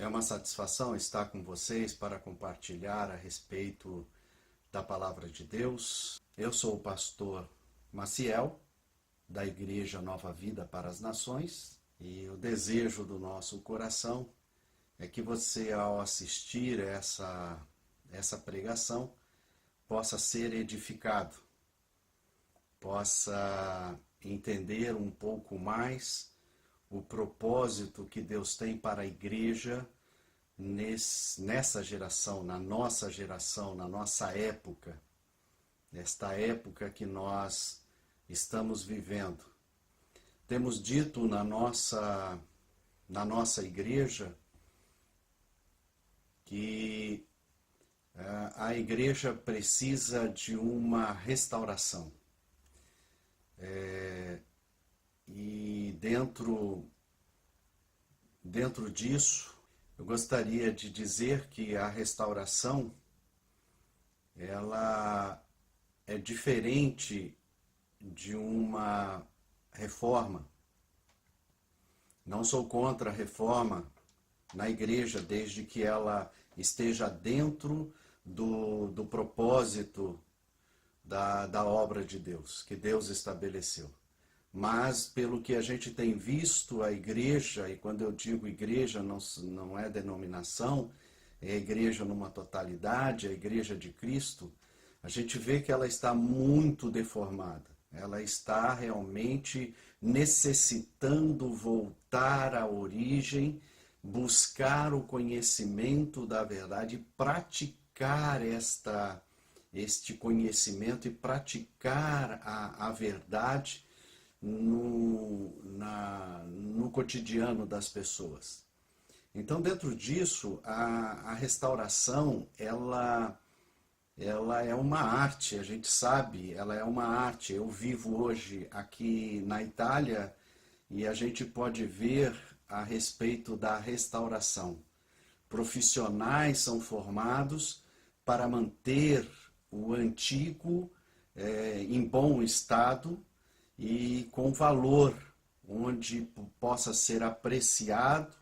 É uma satisfação estar com vocês para compartilhar a respeito da Palavra de Deus. Eu sou o pastor Maciel, da Igreja Nova Vida para as Nações, e o desejo do nosso coração é que você, ao assistir essa pregação, possa ser edificado, possa entender um pouco mais o propósito que Deus tem para a igreja nessa geração, na nossa época, nesta época que nós estamos vivendo. Temos dito na nossa igreja que a igreja precisa de uma restauração. E dentro disso, eu gostaria de dizer que a restauração, ela é diferente de uma reforma. Não sou contra a reforma na igreja, desde que ela esteja dentro do propósito da obra de Deus, que Deus estabeleceu. Mas, pelo que a gente tem visto, a igreja, e quando eu digo igreja, não é denominação, é a igreja numa totalidade, a igreja de Cristo, a gente vê que ela está muito deformada. Ela está realmente necessitando voltar à origem, buscar o conhecimento da verdade, praticar este conhecimento e praticar a verdade no cotidiano das pessoas. Então, dentro disso, a restauração, ela é uma arte, a gente sabe, ela é uma arte. Eu vivo hoje aqui na Itália e a gente pode ver a respeito da restauração. Profissionais são formados para manter o antigo em bom estado e com valor, onde possa ser apreciado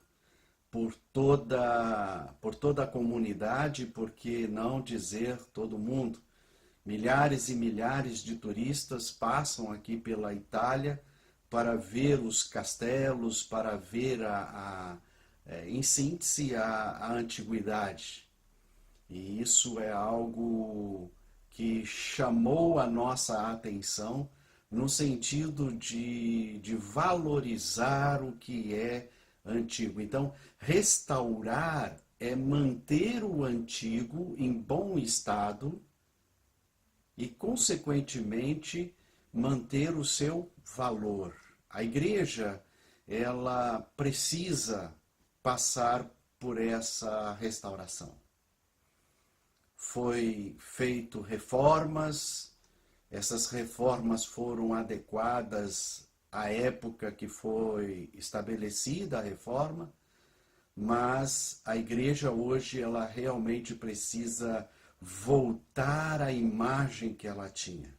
por toda a comunidade, por que não dizer todo mundo. Milhares e milhares de turistas passam aqui pela Itália para ver os castelos, para ver, em síntese, a antiguidade. E isso é algo que chamou a nossa atenção no sentido de valorizar o que é antigo. Então, restaurar é manter o antigo em bom estado e, consequentemente, manter o seu valor. A igreja, ela precisa passar por essa restauração. Foi feito reformas, essas reformas foram adequadas à época que foi estabelecida a reforma, mas a igreja hoje, ela realmente precisa voltar à imagem que ela tinha.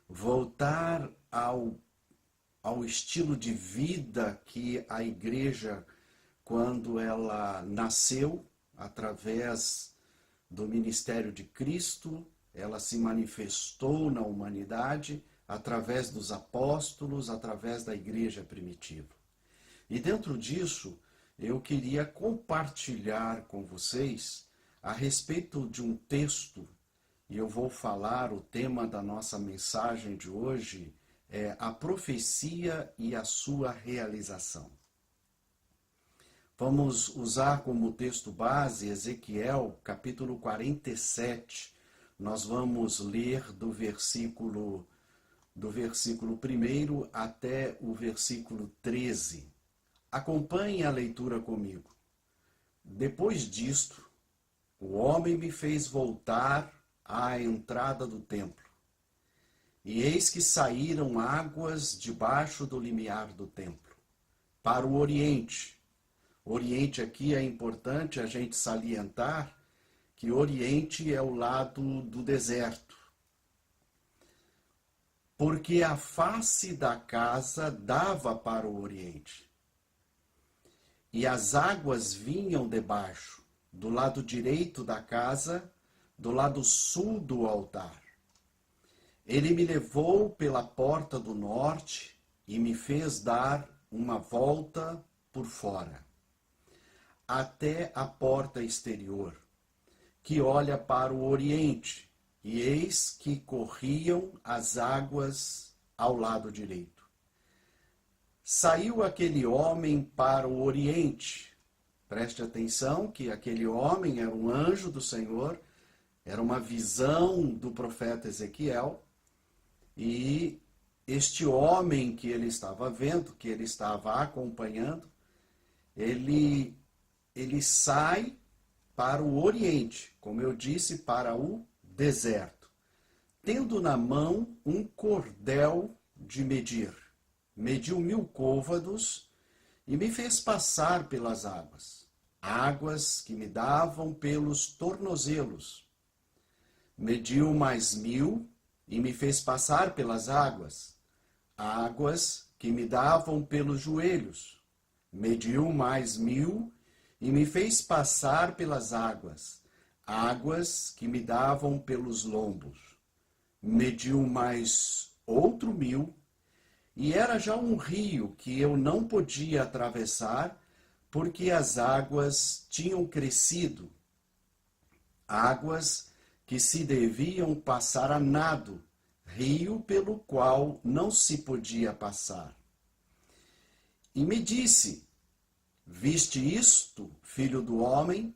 Voltar ao estilo de vida que a igreja, quando ela nasceu, através do ministério de Cristo, ela se manifestou na humanidade através dos apóstolos, através da igreja primitiva. E dentro disso, eu queria compartilhar com vocês a respeito de um texto, e eu vou falar, o tema da nossa mensagem de hoje é a profecia e a sua realização. Vamos usar como texto base Ezequiel, capítulo 47. Nós vamos ler do versículo 1 até o versículo 13. Acompanhe a leitura comigo. Depois disto, o homem me fez voltar à entrada do templo. E eis que saíram águas debaixo do limiar do templo, para o oriente. Oriente aqui é importante a gente salientar que Oriente é o lado do deserto. Porque a face da casa dava para o Oriente. e as águas vinham debaixo, do lado direito da casa, do lado sul do altar. Ele me levou pela porta do norte e me fez dar uma volta por fora, até a porta exterior, que olha para o oriente, e eis que corriam as águas ao lado direito. Saiu aquele homem para o oriente. Preste atenção que aquele homem era um anjo do Senhor, era uma visão do profeta Ezequiel, e este homem que ele estava vendo, que ele estava acompanhando, ele sai para o oriente, como eu disse, para o deserto, tendo na mão um cordel de medir. Mediu 1000 côvados e me fez passar pelas águas, águas que me davam pelos tornozelos. Mediu mais 1000 e me fez passar pelas águas, águas que me davam pelos joelhos. Mediu mais 1000 e me fez passar pelas águas, águas que me davam pelos lombos. Mediu mais outro 1000, e era já um rio que eu não podia atravessar, porque as águas tinham crescido, águas que se deviam passar a nado, rio pelo qual não se podia passar. E me disse: viste isto, filho do homem?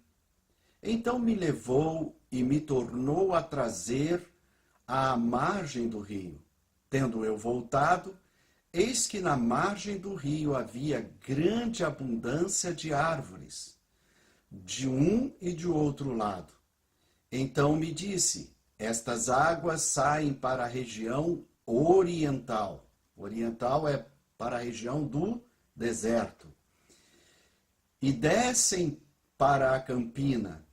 Então me levou e me tornou a trazer à margem do rio. Tendo eu voltado, eis que na margem do rio havia grande abundância de árvores, de um e de outro lado. Então me disse: estas águas saem para a região oriental. Oriental é para a região do deserto. E descem para a campina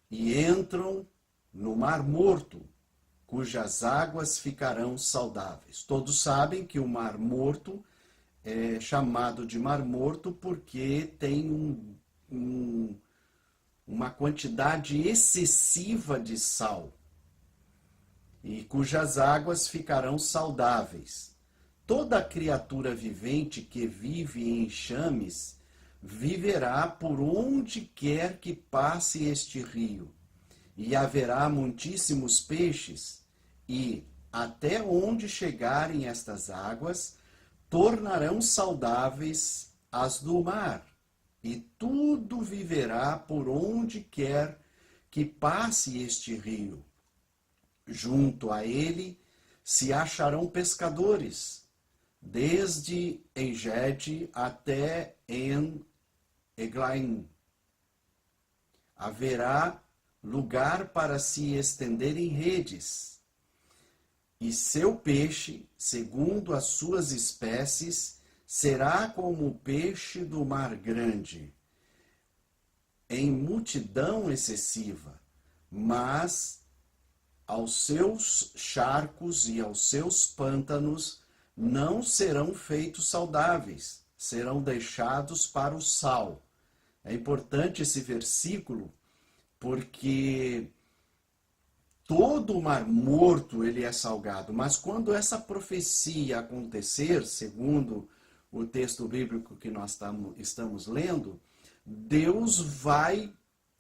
e entram no Mar Morto, cujas águas ficarão saudáveis. Todos sabem que o Mar Morto é chamado de Mar Morto porque tem uma quantidade excessiva de sal, e cujas águas ficarão saudáveis. Toda criatura vivente que vive em enxames viverá por onde quer que passe este rio, e haverá muitíssimos peixes, e, até onde chegarem estas águas, tornarão saudáveis as do mar, e tudo viverá por onde quer que passe este rio. Junto a ele se acharão pescadores, desde Engede até En-Eglaim. Haverá lugar para se estenderem redes, e seu peixe, segundo as suas espécies, será como o peixe do mar grande, em multidão excessiva, mas aos seus charcos e aos seus pântanos não serão feitos saudáveis, serão deixados para o sal. É importante esse versículo, porque todo o Mar Morto ele é salgado, mas quando essa profecia acontecer, segundo o texto bíblico que nós estamos lendo, Deus vai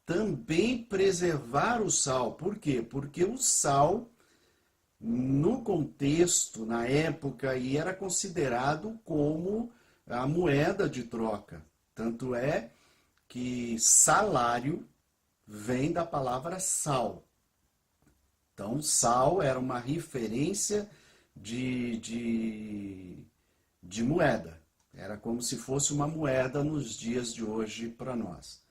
também preservar o sal. Por quê? Porque o sal, no contexto, na época, e era considerado como a moeda de troca. Tanto é que salário vem da palavra sal. Então, sal era uma referência de moeda. Era como se fosse uma moeda nos dias de hoje para nós.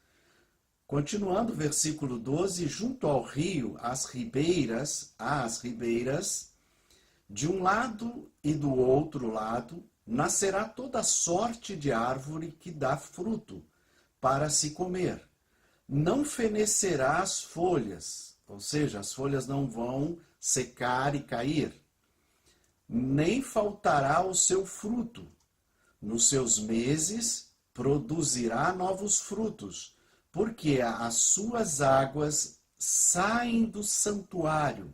Continuando, versículo 12, junto ao rio, às ribeiras, de um lado e do outro lado, nascerá toda sorte de árvore que dá fruto para se comer. Não fenecerá as folhas, ou seja, as folhas não vão secar e cair, nem faltará o seu fruto. Nos seus meses produzirá novos frutos, porque as suas águas saem do santuário,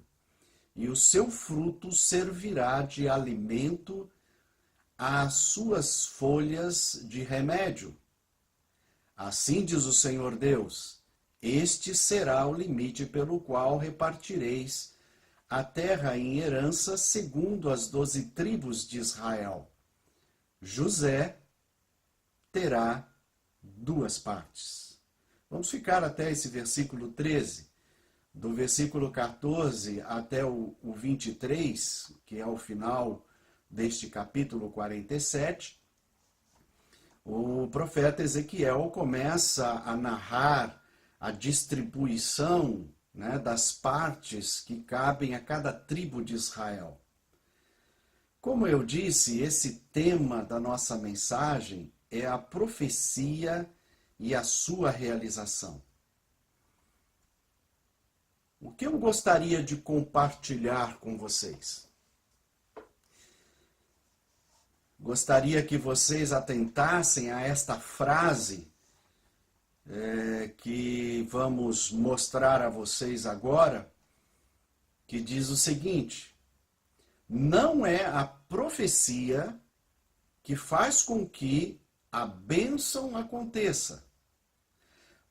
e o seu fruto servirá de alimento às suas folhas de remédio. Assim diz o Senhor Deus: este será o limite pelo qual repartireis a terra em herança segundo as 12 tribos de Israel. José terá 2 partes. Vamos ficar até esse versículo 13. Do versículo 14 até o 23, que é o final deste capítulo 47, o profeta Ezequiel começa a narrar a distribuição, né, das partes que cabem a cada tribo de Israel. Como eu disse, esse tema da nossa mensagem é a profecia e a sua realização. O que eu gostaria de compartilhar com vocês? Gostaria que vocês atentassem a esta frase que vamos mostrar a vocês agora, que diz o seguinte: não é a profecia que faz com que a bênção aconteça,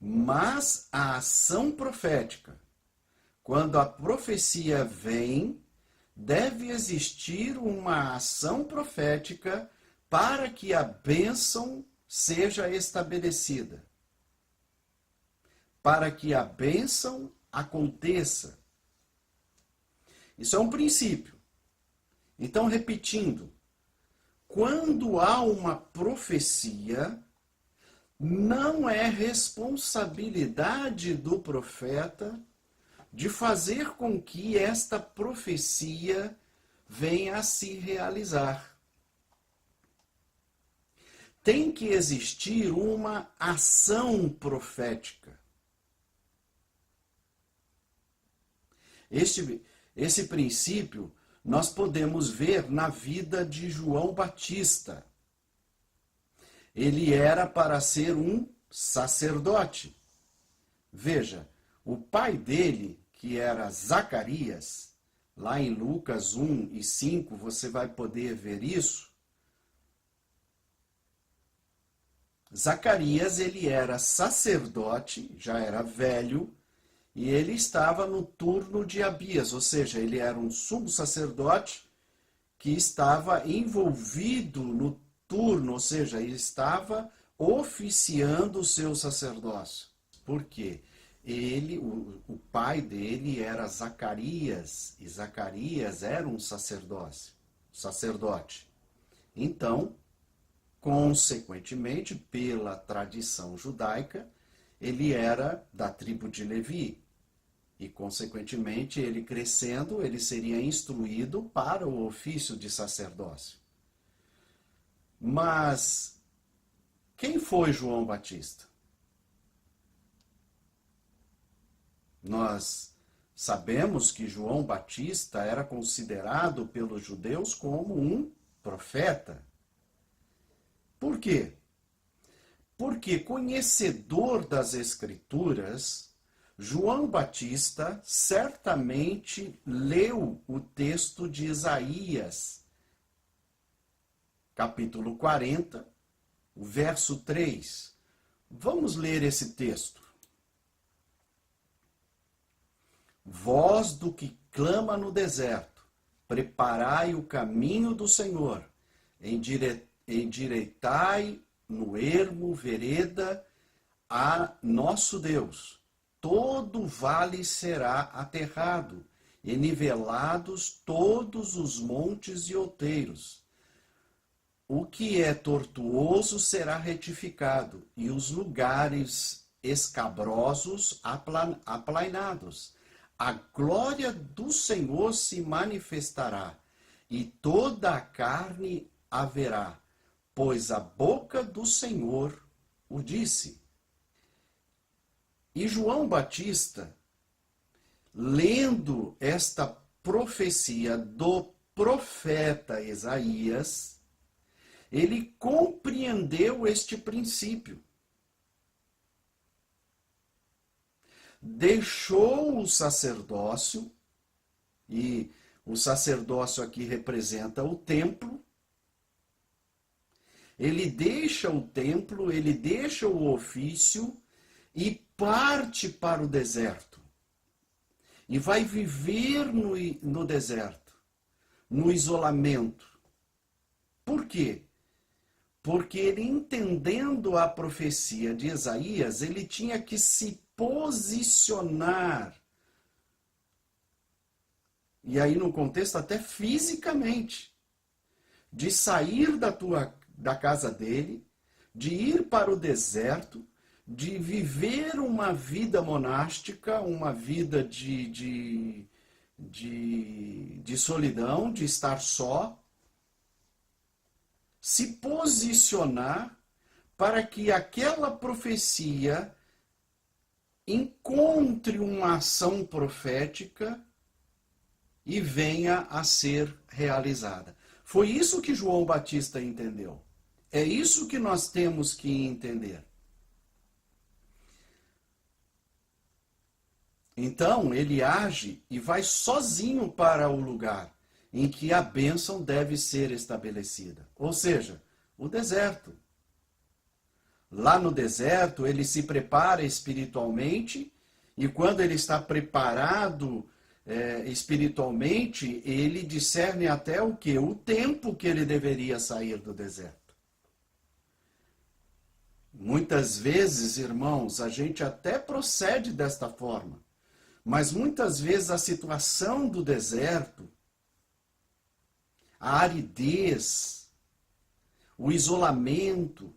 mas a ação profética. Quando a profecia vem, deve existir uma ação profética para que a bênção seja estabelecida, para que a bênção aconteça. Isso é um princípio. Então, repetindo, quando há uma profecia, não é responsabilidade do profeta de fazer com que esta profecia venha a se realizar. Tem que existir uma ação profética. Esse princípio nós podemos ver na vida de João Batista. Ele era para ser um sacerdote. Veja, o pai dele, que era Zacarias, lá em Lucas 1 e 5, você vai poder ver isso. Zacarias, ele era sacerdote, já era velho, e ele estava no turno de Abias, ou seja, ele era um sumo sacerdote que estava envolvido no turno, ou seja, ele estava oficiando o seu sacerdócio. Por quê? O pai dele era Zacarias, e Zacarias era um sacerdote. Então, consequentemente, pela tradição judaica, ele era da tribo de Levi. E, consequentemente, ele crescendo, ele seria instruído para o ofício de sacerdócio. Mas quem foi João Batista? Nós sabemos que João Batista era considerado pelos judeus como um profeta. Por quê? Porque, conhecedor das Escrituras, João Batista certamente leu o texto de Isaías, capítulo 40, o verso 3. Vamos ler esse texto. Voz do que clama no deserto, preparai o caminho do Senhor, endireitai no ermo vereda a nosso Deus. Todo vale será aterrado, e nivelados todos os montes e outeiros. O que é tortuoso será retificado, e os lugares escabrosos aplainados. A glória do Senhor se manifestará, e toda a carne haverá, pois a boca do Senhor o disse. E João Batista, lendo esta profecia do profeta Isaías, ele compreendeu este princípio. Deixou o sacerdócio, e o sacerdócio aqui representa o templo. Ele deixa o templo, ele deixa o ofício e parte para o deserto. E vai viver no deserto, no isolamento. Por quê? Porque ele, entendendo a profecia de Isaías, ele tinha que se posicionar. E aí no contexto até fisicamente, de sair da casa dele, de ir para o deserto, de viver uma vida monástica, uma vida de solidão, de estar só, se posicionar para que aquela profecia encontre uma ação profética e venha a ser realizada. Foi isso que João Batista entendeu. É isso que nós temos que entender. Então, ele age e vai sozinho para o lugar em que a bênção deve ser estabelecida. Ou seja, o deserto. Lá no deserto, ele se prepara espiritualmente, e quando ele está preparado espiritualmente, ele discerne até o quê? O tempo que ele deveria sair do deserto. Muitas vezes, irmãos, a gente até procede desta forma, mas muitas vezes a situação do deserto, a aridez, o isolamento,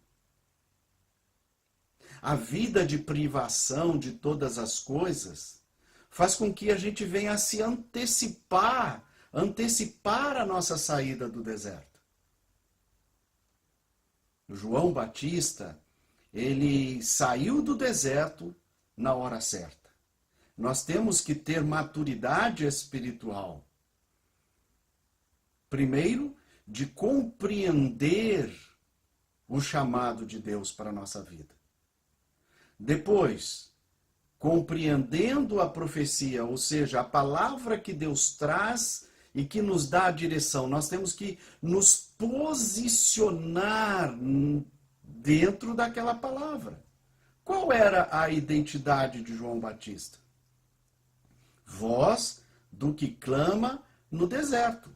a vida de privação de todas as coisas, faz com que a gente venha a se antecipar a nossa saída do deserto. João Batista, ele saiu do deserto na hora certa. Nós temos que ter maturidade espiritual. Primeiro, de compreender o chamado de Deus para a nossa vida. Depois, compreendendo a profecia, ou seja, a palavra que Deus traz e que nos dá a direção, nós temos que nos posicionar dentro daquela palavra. Qual era a identidade de João Batista? Voz do que clama no deserto.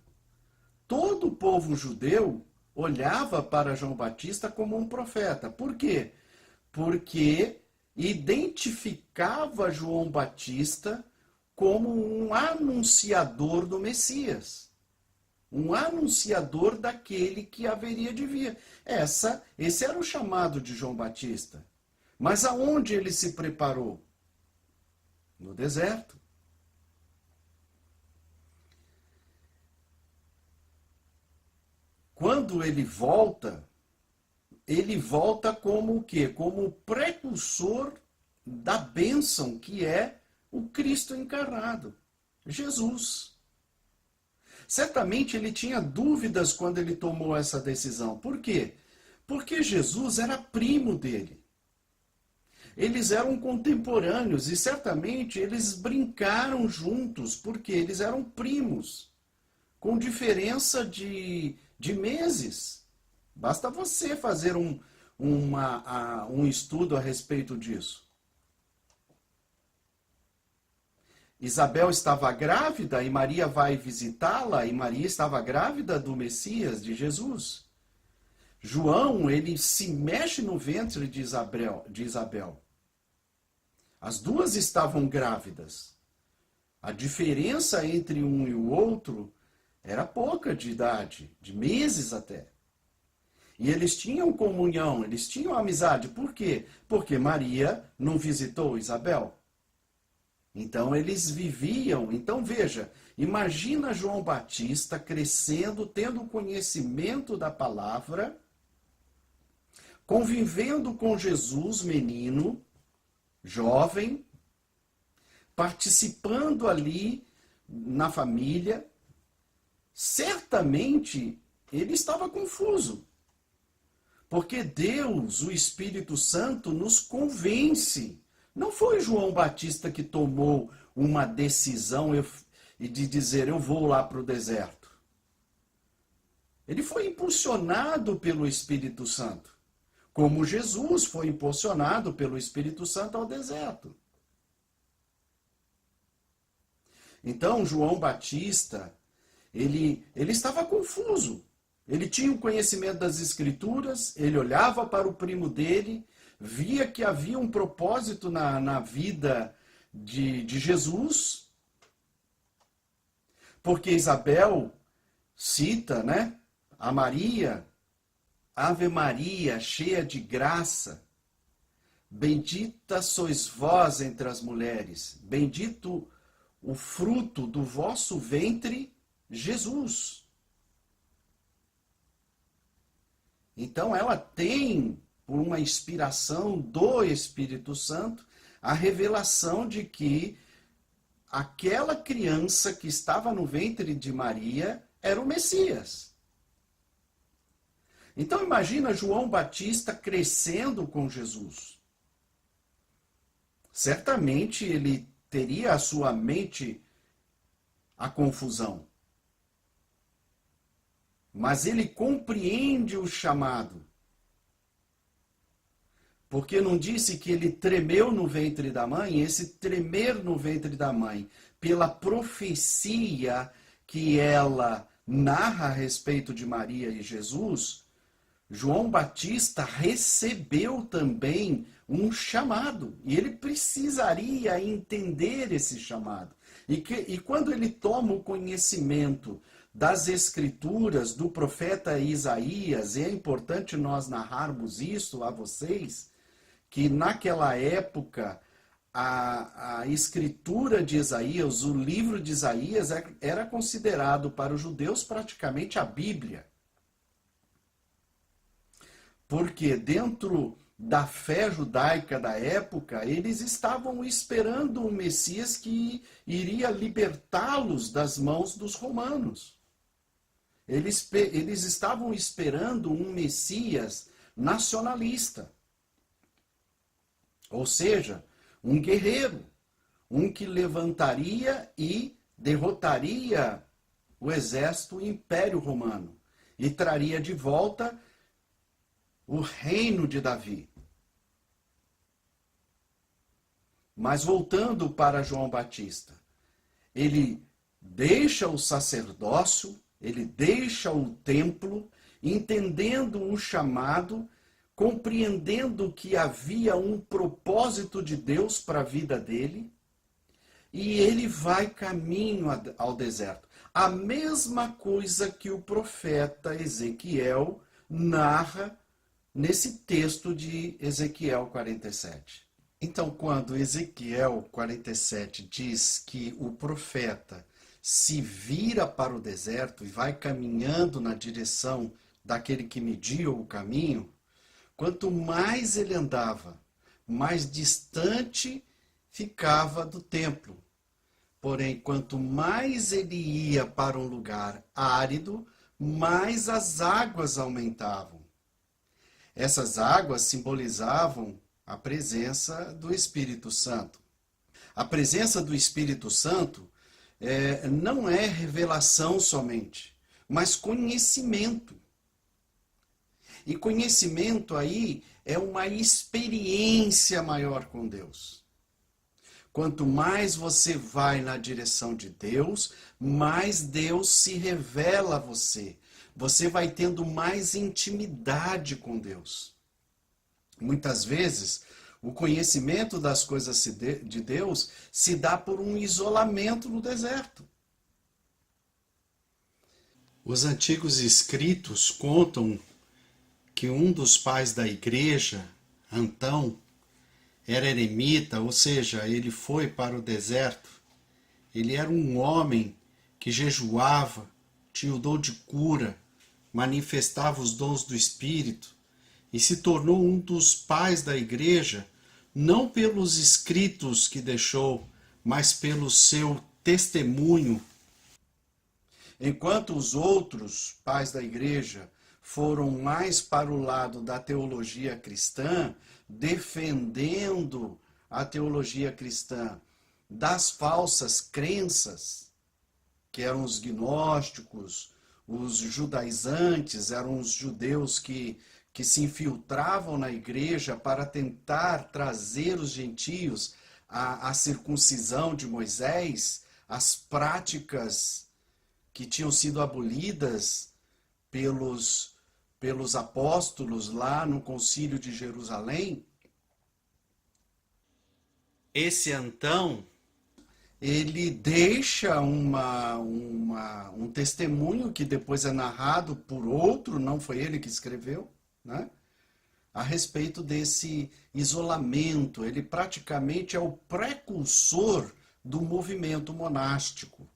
Todo o povo judeu olhava para João Batista como um profeta. Por quê? Porque identificava João Batista como um anunciador do Messias. Um anunciador daquele que haveria de vir. Esse era o chamado de João Batista. Mas aonde ele se preparou? No deserto. Quando ele volta como o quê? Como o precursor da bênção que é o Cristo encarnado, Jesus. Certamente ele tinha dúvidas quando ele tomou essa decisão. Por quê? Porque Jesus era primo dele. Eles eram contemporâneos e certamente eles brincaram juntos, porque eles eram primos, com diferença de meses. Basta você fazer um estudo a respeito disso. Isabel estava grávida e Maria vai visitá-la, e Maria estava grávida do Messias, de Jesus. João, ele se mexe no ventre de Isabel. As duas estavam grávidas. A diferença entre um e o outro era pouca de idade, de meses até. E eles tinham comunhão, eles tinham amizade. Por quê? Porque Maria não visitou Isabel. Então eles viviam. Então veja, imagina João Batista crescendo, tendo conhecimento da palavra, convivendo com Jesus, menino, jovem, participando ali na família. Certamente ele estava confuso. Porque Deus, o Espírito Santo, nos convence. Não foi João Batista que tomou uma decisão e de dizer, eu vou lá para o deserto. Ele foi impulsionado pelo Espírito Santo, como Jesus foi impulsionado pelo Espírito Santo ao deserto. Então, João Batista, ele estava confuso. Ele tinha o conhecimento das Escrituras, ele olhava para o primo dele, via que havia um propósito na vida de Jesus, porque Isabel cita, né, a Maria, Ave Maria, cheia de graça, bendita sois vós entre as mulheres, bendito o fruto do vosso ventre, Jesus. Então ela tem, por uma inspiração do Espírito Santo, a revelação de que aquela criança que estava no ventre de Maria era o Messias. Então imagina João Batista crescendo com Jesus. Certamente ele teria à sua mente a confusão. Mas ele compreende o chamado. Porque não disse que ele tremeu no ventre da mãe? Esse tremer no ventre da mãe, pela profecia que ela narra a respeito de Maria e Jesus, João Batista recebeu também um chamado. E ele precisaria entender esse chamado. E quando ele toma o conhecimento das Escrituras, do profeta Isaías, e é importante nós narrarmos isso a vocês, que naquela época a Escritura de Isaías, o livro de Isaías, era considerado para os judeus praticamente a Bíblia. Porque dentro da fé judaica da época, eles estavam esperando um Messias que iria libertá-los das mãos dos romanos. Eles estavam esperando um Messias nacionalista. Ou seja, um guerreiro, um que levantaria e derrotaria o exército, o Império Romano, e traria de volta o reino de Davi. Mas voltando para João Batista, ele deixa o sacerdócio, ele deixa o templo, entendendo o chamado, compreendendo que havia um propósito de Deus para a vida dele, e ele vai caminho ao deserto. A mesma coisa que o profeta Ezequiel narra nesse texto de Ezequiel 47. Então, quando Ezequiel 47 diz que o profeta se vira para o deserto e vai caminhando na direção daquele que media o caminho, quanto mais ele andava, mais distante ficava do templo. Porém, quanto mais ele ia para um lugar árido, mais as águas aumentavam. Essas águas simbolizavam a presença do Espírito Santo. A presença do Espírito Santo não é revelação somente, mas conhecimento. E conhecimento aí é uma experiência maior com Deus. Quanto mais você vai na direção de Deus, mais Deus se revela a você. Você vai tendo mais intimidade com Deus. Muitas vezes, o conhecimento das coisas de Deus se dá por um isolamento no deserto. Os antigos escritos contam que um dos pais da igreja, Antão, era eremita, ou seja, ele foi para o deserto. Ele era um homem que jejuava, tinha o dom de cura, manifestava os dons do Espírito e se tornou um dos pais da igreja, não pelos escritos que deixou, mas pelo seu testemunho. Enquanto os outros pais da igreja foram mais para o lado da teologia cristã, defendendo a teologia cristã das falsas crenças, que eram os gnósticos, os judaizantes, eram os judeus que se infiltravam na igreja para tentar trazer os gentios à circuncisão de Moisés, as práticas que tinham sido abolidas pelos apóstolos lá no Concílio de Jerusalém. Esse Antão, ele deixa um testemunho que depois é narrado por outro, não foi ele que escreveu, né? A respeito desse isolamento. Ele praticamente é o precursor do movimento monástico,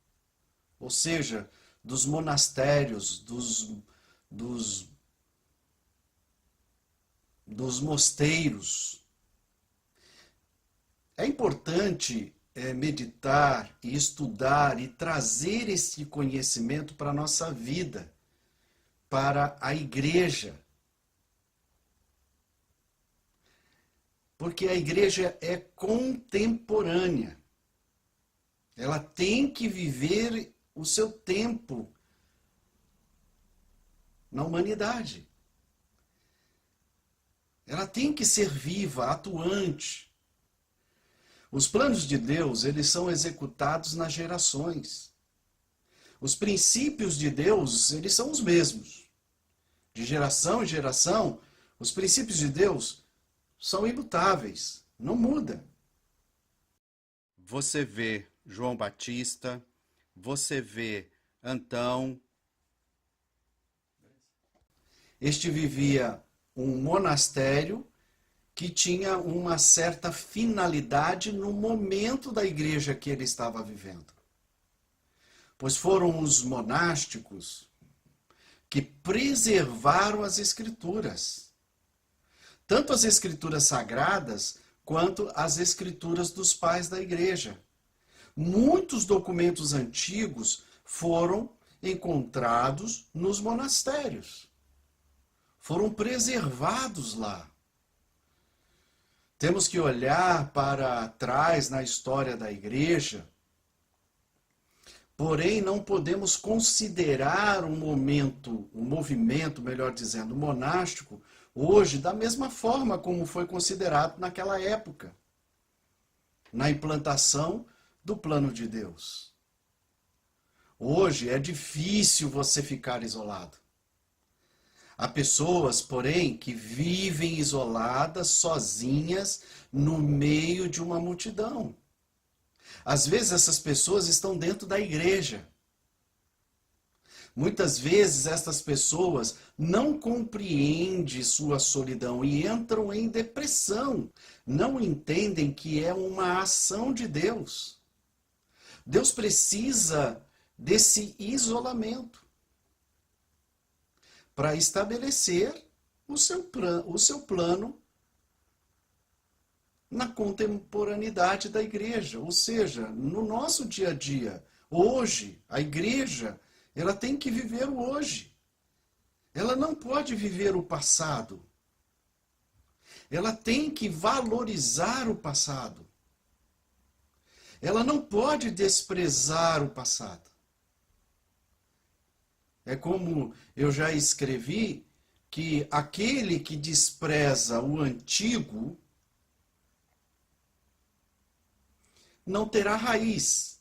ou seja, dos monastérios, dos mosteiros. É importante meditar e estudar e trazer esse conhecimento para a nossa vida, para a igreja. Porque a igreja é contemporânea. Ela tem que viver o seu tempo na humanidade. Ela tem que ser viva, atuante. Os planos de Deus, eles são executados nas gerações. Os princípios de Deus, eles são os mesmos. De geração em geração, os princípios de Deus são imutáveis, não muda. Você vê João Batista, você vê Antão. Este vivia um monastério que tinha uma certa finalidade no momento da igreja que ele estava vivendo. Pois foram os monásticos que preservaram as escrituras. Tanto as escrituras sagradas, quanto as escrituras dos pais da igreja. Muitos documentos antigos foram encontrados nos monastérios. Foram preservados lá. Temos que olhar para trás na história da igreja, porém não podemos considerar um movimento, melhor dizendo, monástico, hoje, da mesma forma como foi considerado naquela época, na implantação do plano de Deus. Hoje é difícil você ficar isolado. Há pessoas, porém, que vivem isoladas, sozinhas, no meio de uma multidão. Às vezes essas pessoas estão dentro da igreja. Muitas vezes essas pessoas não compreendem sua solidão e entram em depressão. Não entendem que é uma ação de Deus. Deus precisa desse isolamento para estabelecer o seu plano na contemporaneidade da igreja. Ou seja, no nosso dia a dia, hoje, a igreja, ela tem que viver o hoje. Ela não pode viver o passado. Ela tem que valorizar o passado. Ela não pode desprezar o passado. É como eu já escrevi, que aquele que despreza o antigo não terá raiz.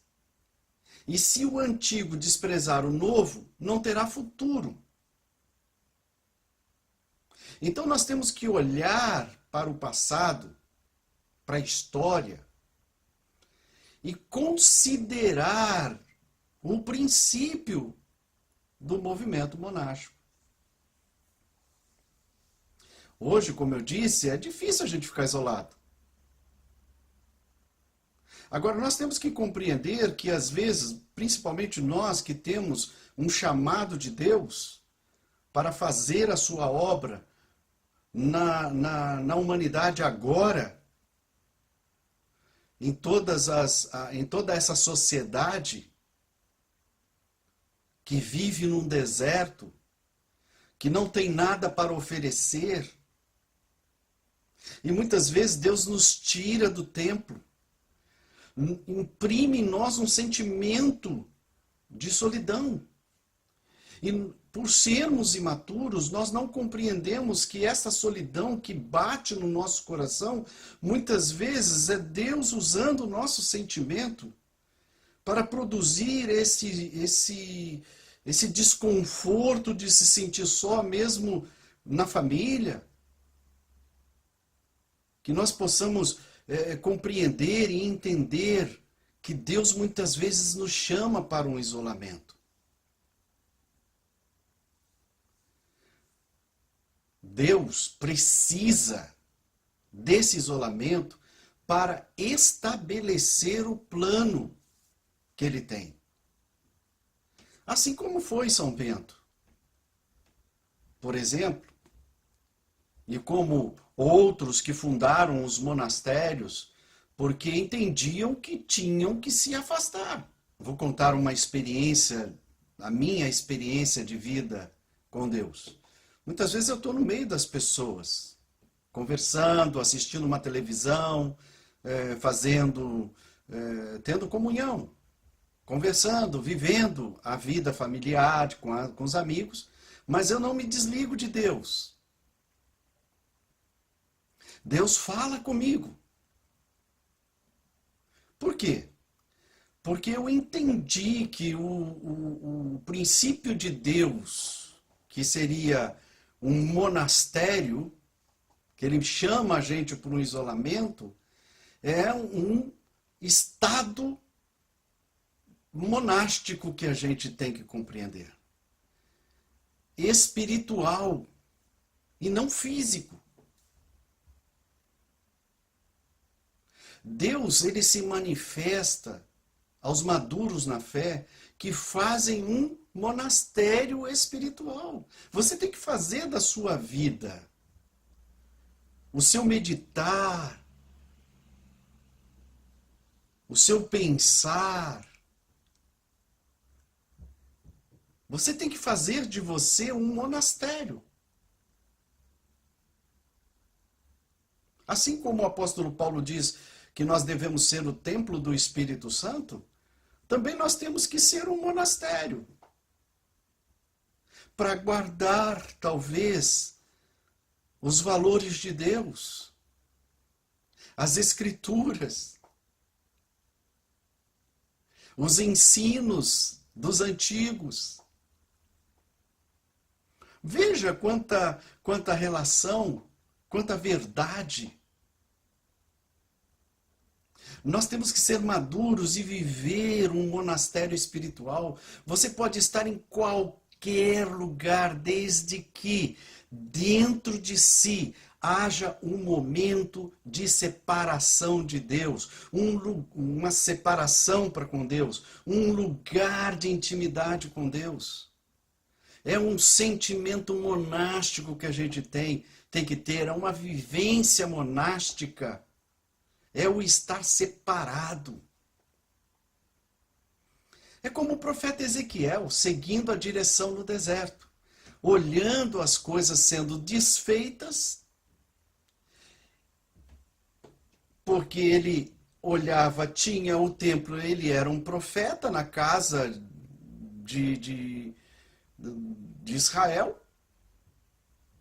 E se o antigo desprezar o novo, não terá futuro. Então nós temos que olhar para o passado, para a história, e considerar o princípio do movimento monástico. Hoje, como eu disse, é difícil a gente ficar isolado. Agora, nós temos que compreender que, às vezes, principalmente nós que temos um chamado de Deus para fazer a sua obra na humanidade agora, em toda essa sociedade que vive num deserto, que não tem nada para oferecer. E muitas vezes Deus nos tira do templo, imprime em nós um sentimento de solidão. E por sermos imaturos, nós não compreendemos que essa solidão que bate no nosso coração, muitas vezes é Deus usando o nosso sentimento para produzir esse desconforto de se sentir só mesmo na família. Que nós possamos compreender e entender que Deus muitas vezes nos chama para um isolamento. Deus precisa desse isolamento para estabelecer o plano que ele tem. Assim como foi São Bento, por exemplo, e como outros que fundaram os monastérios, porque entendiam que tinham que se afastar. Vou contar uma experiência, a minha experiência de vida com Deus. Muitas vezes eu estou no meio das pessoas, conversando, assistindo uma televisão, tendo comunhão, conversando, vivendo a vida familiar com os amigos, mas eu não me desligo de Deus. Deus fala comigo. Por quê? Porque eu entendi que o princípio de Deus, que seria um monastério, que ele chama a gente para um isolamento, é um estado monástico que a gente tem que compreender. Espiritual e não físico. Deus, ele se manifesta aos maduros na fé que fazem um monastério espiritual. Você tem que fazer da sua vida o seu meditar, o seu pensar. Você tem que fazer de você um monastério. Assim como o apóstolo Paulo diz que nós devemos ser o templo do Espírito Santo, também nós temos que ser um monastério. Para guardar, talvez, os valores de Deus, as Escrituras, os ensinos dos antigos. Veja quanta relação, quanta verdade. Nós temos que ser maduros e viver um monastério espiritual. Você pode estar em qualquer lugar, desde que dentro de si haja um momento de separação de Deus, uma separação para com Deus, um lugar de intimidade com Deus. É um sentimento monástico que a gente tem que ter, é uma vivência monástica. É o estar separado. É como o profeta Ezequiel, seguindo a direção no deserto, olhando as coisas sendo desfeitas, porque ele olhava, tinha o templo, ele era um profeta na casa de Israel,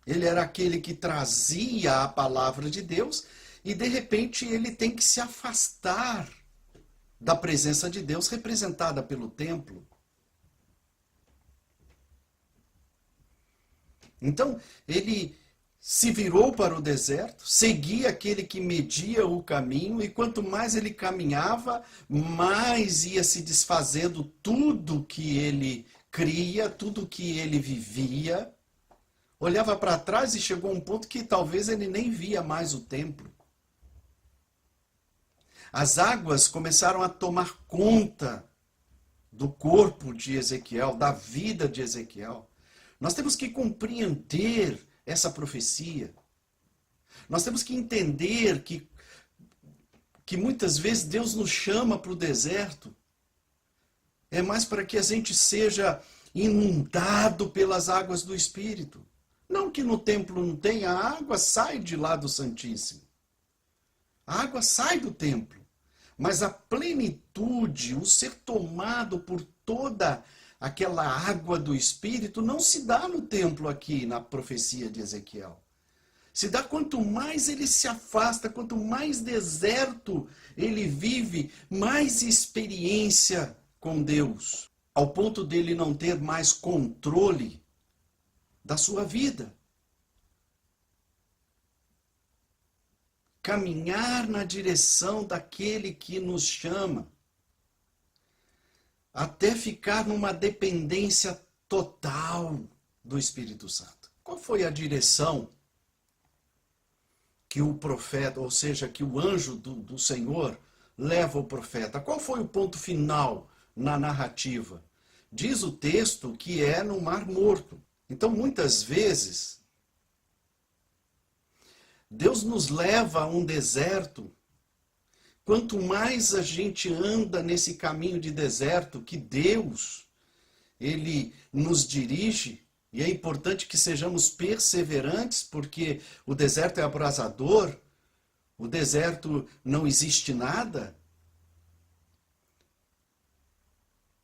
ele era aquele que trazia a palavra de Deus, e de repente ele tem que se afastar da presença de Deus representada pelo templo. Então ele se virou para o deserto, seguia aquele que media o caminho, e quanto mais ele caminhava, mais ia se desfazendo tudo que ele cria, tudo que ele vivia. Olhava para trás e chegou a um ponto que talvez ele nem via mais o templo. As águas começaram a tomar conta do corpo de Ezequiel, da vida de Ezequiel. Nós temos que compreender essa profecia. Nós temos que entender que muitas vezes Deus nos chama para o deserto. É mais para que a gente seja inundado pelas águas do Espírito. Não que no templo não tenha, a água sai de lá do Santíssimo. A água sai do templo. Mas a plenitude, o ser tomado por toda aquela água do Espírito, não se dá no templo aqui, na profecia de Ezequiel. Se dá quanto mais ele se afasta, quanto mais deserto ele vive, mais experiência com Deus, ao ponto dele não ter mais controle da sua vida. Caminhar na direção daquele que nos chama, até ficar numa dependência total do Espírito Santo. Qual foi a direção que o profeta, ou seja, que o anjo do Senhor leva o profeta? Qual foi o ponto final na narrativa? Diz o texto que é no Mar Morto. Então, muitas vezes, Deus nos leva a um deserto. Quanto mais a gente anda nesse caminho de deserto, que Deus, Ele nos dirige, e é importante que sejamos perseverantes, porque o deserto é abrasador, o deserto não existe nada.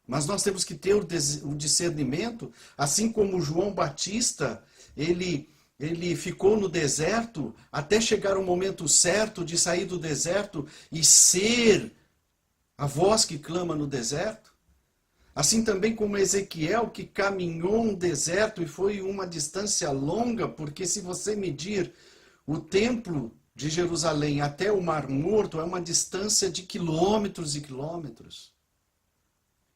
Mas nós temos que ter o discernimento, assim como João Batista, ele ficou no deserto até chegar o momento certo de sair do deserto e ser a voz que clama no deserto. Assim também como Ezequiel, que caminhou um deserto e foi uma distância longa, porque se você medir o templo de Jerusalém até o Mar Morto, é uma distância de quilômetros e quilômetros.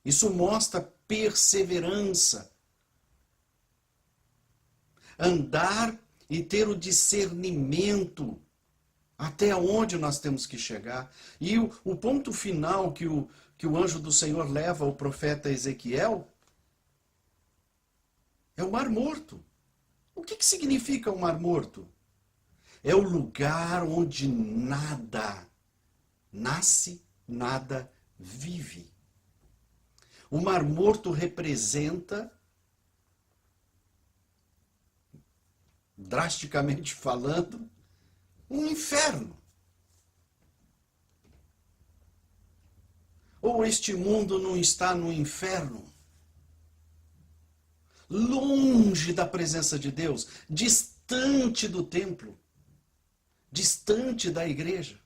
Isso mostra perseverança. Andar e ter o discernimento até onde nós temos que chegar. E o ponto final que o anjo do Senhor leva ao profeta Ezequiel é o Mar Morto. O que significa o Mar Morto? É o lugar onde nada nasce, nada vive. O Mar Morto representa, drasticamente falando, um inferno. Ou este mundo não está no inferno? Longe da presença de Deus, distante do templo, distante da igreja.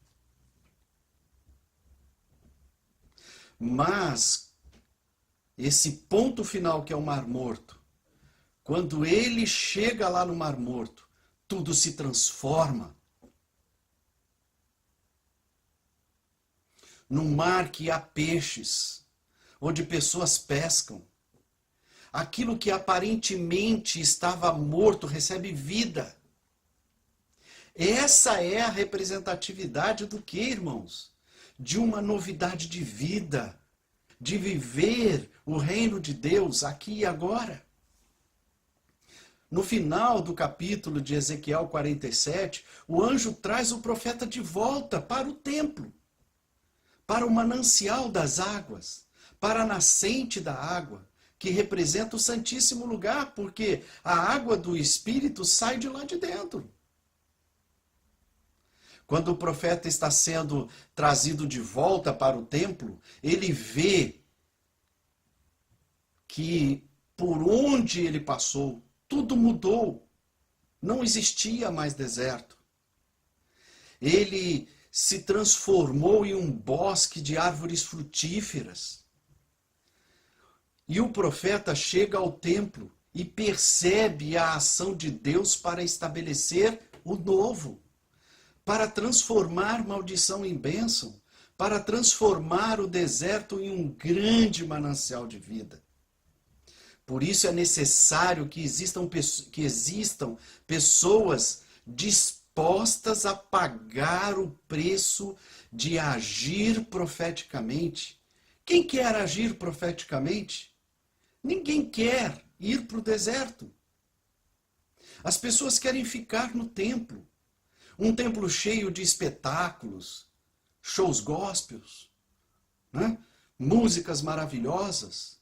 Mas esse ponto final que é o Mar Morto, quando ele chega lá no Mar Morto, tudo se transforma. Num mar que há peixes, onde pessoas pescam. Aquilo que aparentemente estava morto recebe vida. Essa é a representatividade do que, irmãos? De uma novidade de vida, de viver o reino de Deus aqui e agora. No final do capítulo de Ezequiel 47, o anjo traz o profeta de volta para o templo, para o manancial das águas, para a nascente da água, que representa o Santíssimo Lugar, porque a água do Espírito sai de lá de dentro. Quando o profeta está sendo trazido de volta para o templo, ele vê que por onde ele passou, tudo mudou. Não existia mais deserto. Ele se transformou em um bosque de árvores frutíferas. E o profeta chega ao templo e percebe a ação de Deus para estabelecer o novo, para transformar maldição em bênção, para transformar o deserto em um grande manancial de vida. Por isso é necessário que existam pessoas dispostas a pagar o preço de agir profeticamente. Quem quer agir profeticamente? Ninguém quer ir para o deserto. As pessoas querem ficar no templo. Um templo cheio de espetáculos, shows gospels, né? Músicas maravilhosas.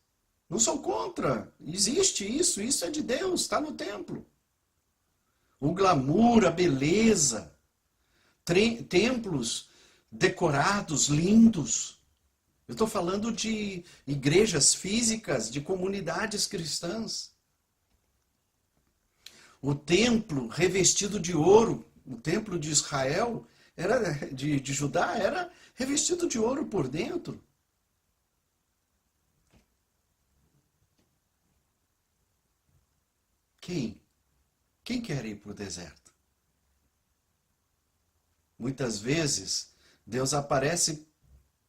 Não sou contra. Existe isso, isso é de Deus, está no templo. O glamour, a beleza, templos decorados, lindos. Eu estou falando de igrejas físicas, de comunidades cristãs. O templo revestido de ouro, o templo de Israel, de Judá, era revestido de ouro por dentro. Quem quer ir para o deserto? Muitas vezes, Deus aparece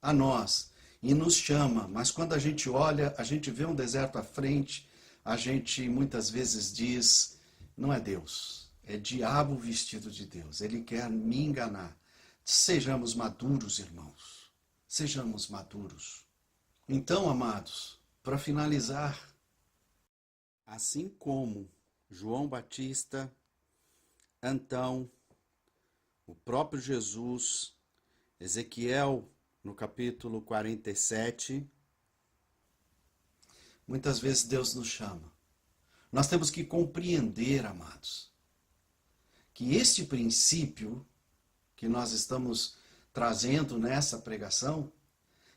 a nós e nos chama, mas quando a gente olha, a gente vê um deserto à frente, a gente muitas vezes diz, não é Deus, é diabo vestido de Deus, ele quer me enganar. Sejamos maduros, irmãos, sejamos maduros. Então, amados, para finalizar, assim como João Batista, Antão, o próprio Jesus, Ezequiel, no capítulo 47, muitas vezes Deus nos chama. Nós temos que compreender, amados, que este princípio que nós estamos trazendo nessa pregação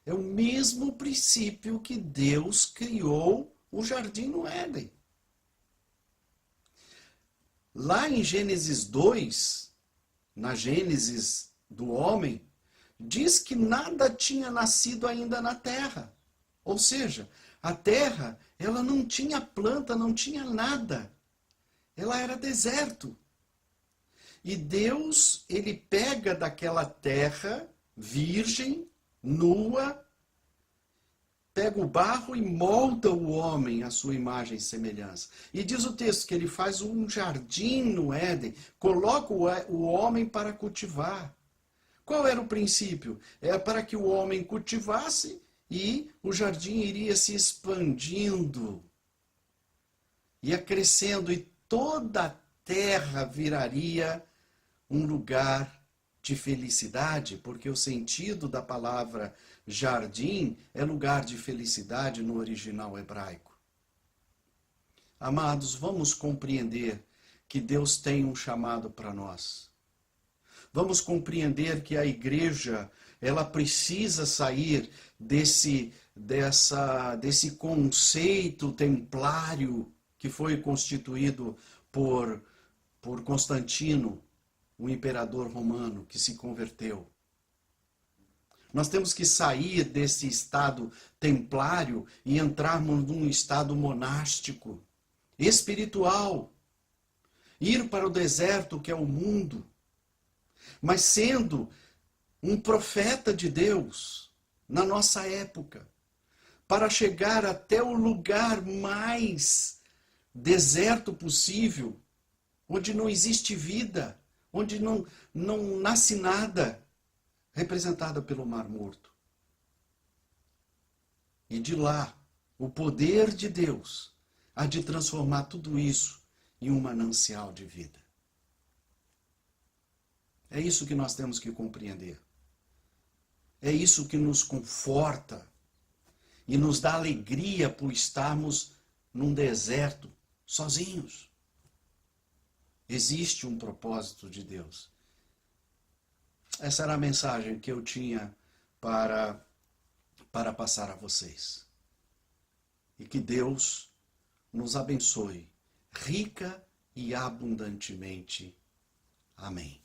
é o mesmo princípio que Deus criou o jardim no Éden. Lá em Gênesis 2, na Gênesis do homem, diz que nada tinha nascido ainda na terra. Ou seja, a terra, ela não tinha planta, não tinha nada. Ela era deserto. E Deus, ele pega daquela terra virgem, nua, pega o barro e molda o homem à sua imagem e semelhança. E diz o texto que ele faz um jardim no Éden, coloca o homem para cultivar. Qual era o princípio? Era para que o homem cultivasse e o jardim iria se expandindo, ia crescendo e toda a terra viraria um lugar de felicidade, porque o sentido da palavra jardim é lugar de felicidade no original hebraico. Amados, vamos compreender que Deus tem um chamado para nós. Vamos compreender que a igreja, ela precisa sair desse conceito templário que foi constituído por Constantino, o imperador romano que se converteu. Nós temos que sair desse estado templário e entrarmos num estado monástico, espiritual. Ir para o deserto, que é o mundo, mas sendo um profeta de Deus na nossa época, para chegar até o lugar mais deserto possível, onde não existe vida, onde não nasce nada, representada pelo Mar Morto. E de lá, o poder de Deus há de transformar tudo isso em um manancial de vida. É isso que nós temos que compreender. É isso que nos conforta e nos dá alegria por estarmos num deserto sozinhos. Existe um propósito de Deus. Essa era a mensagem que eu tinha para passar a vocês. E que Deus nos abençoe rica e abundantemente. Amém.